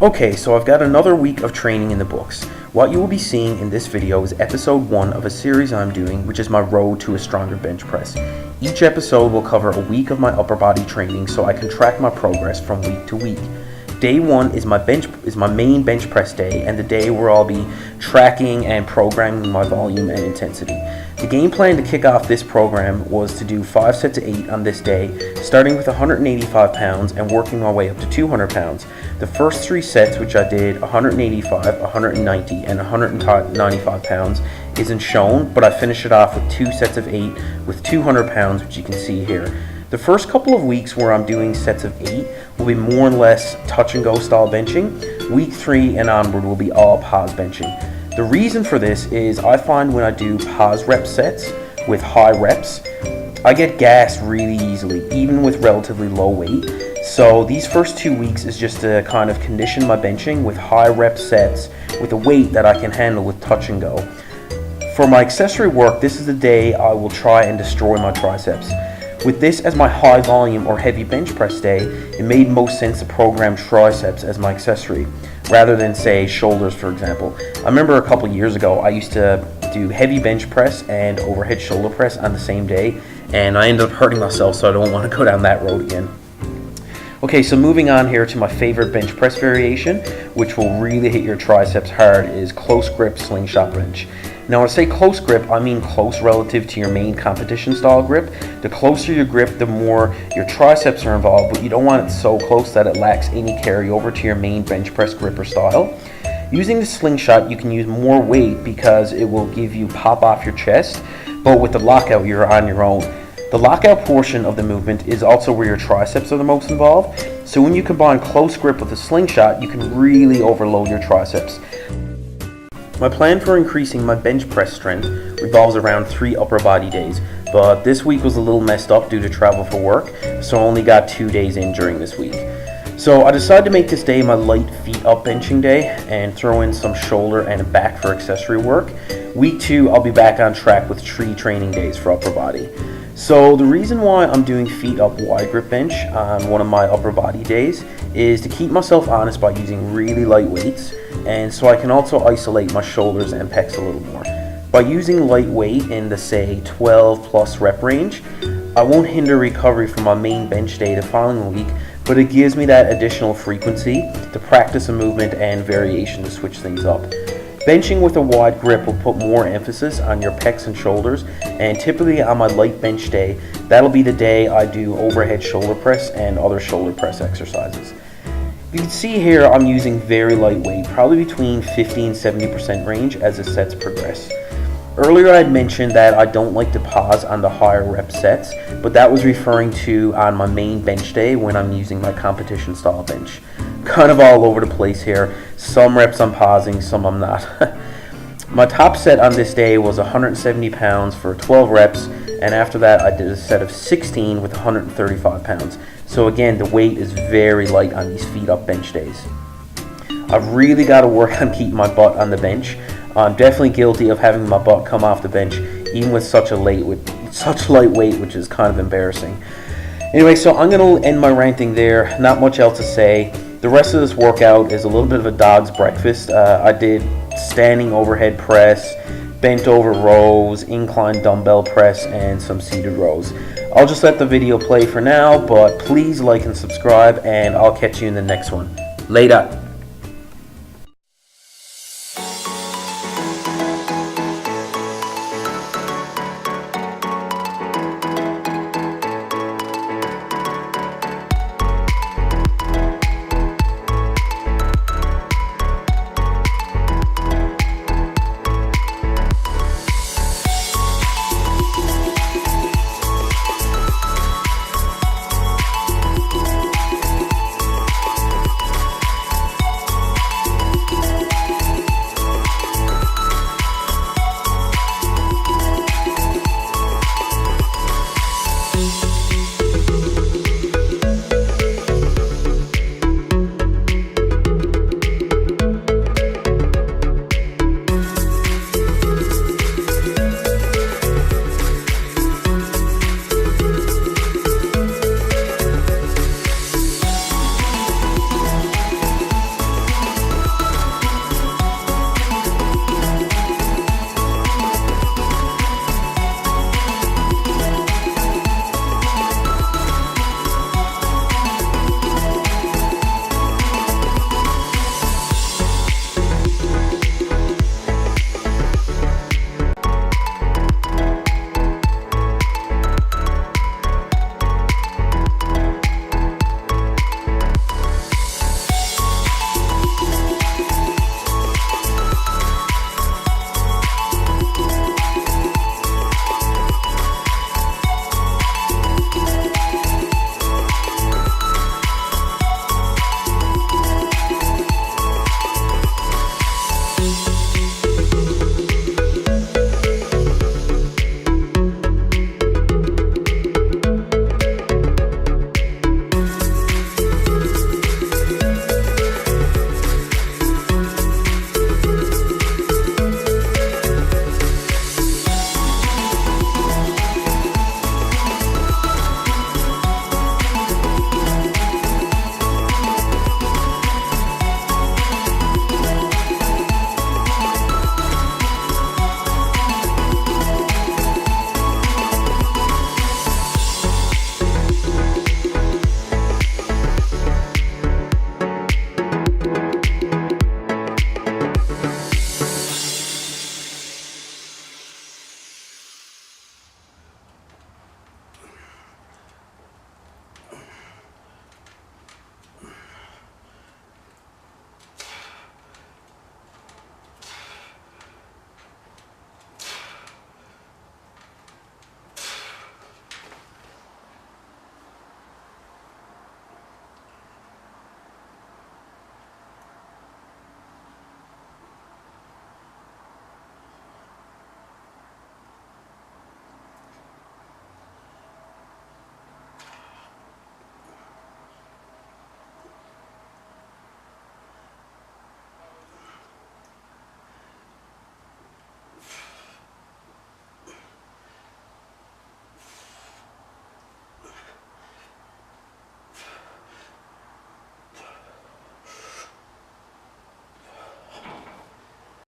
Okay, so I've got another week of training in the books. What you will be seeing in this video is episode 1 of a series I'm doing, which is my road to a stronger bench press. Each episode will cover a week of my upper body training so I can track my progress from week to week. Day 1 is my main bench press day, and the day where I'll be tracking and programming my volume and intensity. The game plan to kick off this program was to do 5 sets of 8 on this day, starting with 185 pounds and working my way up to 200 pounds. The first 3 sets, which I did 185, 190, and 195 pounds, isn't shown, but I finished it off with 2 sets of 8 with 200 pounds, which you can see here. The first couple of weeks where I'm doing sets of 8 will be more or less touch and go style benching. Week 3 and onward will be all pause benching. The reason for this is I find when I do pause rep sets with high reps, I get gassed really easily, even with relatively low weight. So these first 2 weeks is just to kind of condition my benching with high rep sets with a weight that I can handle with touch and go. For my accessory work, this is the day I will try and destroy my triceps. With this as my high volume or heavy bench press day, it made most sense to program triceps as my accessory, rather than say shoulders, for example. I remember a couple years ago, I used to do heavy bench press and overhead shoulder press on the same day, and I ended up hurting myself, so I don't want to go down that road again. Okay, so moving on here to my favorite bench press variation, which will really hit your triceps hard, is close grip slingshot bench. Now when I say close grip, I mean close relative to your main competition style grip. The closer your grip, the more your triceps are involved, but you don't want it so close that it lacks any carryover to your main bench press grip or style. Using the slingshot, you can use more weight because it will give you pop off your chest, but with the lockout, you're on your own. The lockout portion of the movement is also where your triceps are the most involved, so when you combine close grip with a slingshot, you can really overload your triceps. My plan for increasing my bench press strength revolves around 3 upper body days, but this week was a little messed up due to travel for work, so I only got 2 days in during this week. So I decided to make this day my light feet up benching day and throw in some shoulder and back for accessory work. Week 2, I'll be back on track with 3 training days for upper body. So the reason why I'm doing feet up wide grip bench on one of my upper body days is to keep myself honest by using really light weights, and so I can also isolate my shoulders and pecs a little more. By using light weight in the say 12 plus rep range, I won't hinder recovery from my main bench day the following week, but it gives me that additional frequency to practice a movement and variation to switch things up. Benching with a wide grip will put more emphasis on your pecs and shoulders, and typically on my light bench day, that'll be the day I do overhead shoulder press and other shoulder press exercises. You can see here I'm using very light weight, probably between 50 and 70% range as the sets progress. Earlier I had mentioned that I don't like to pause on the higher rep sets, but that was referring to on my main bench day when I'm using my competition style bench. Kind of all over the place here. Some reps I'm pausing, some I'm not. My top set on this day was 170 pounds for 12 reps, and after that I did a set of 16 with 135 pounds. So again, the weight is very light on these feet up bench days. I've really got to work on keeping my butt on the bench. I'm definitely guilty of having my butt come off the bench, even with such light weight, which is kind of embarrassing. Anyway, so I'm going to end my ranting there. Not much else to say. The rest of this workout is a little bit of a dog's breakfast. I did standing overhead press, bent over rows, incline dumbbell press, and some seated rows. I'll just let the video play for now, but please like and subscribe, and I'll catch you in the next one. Later.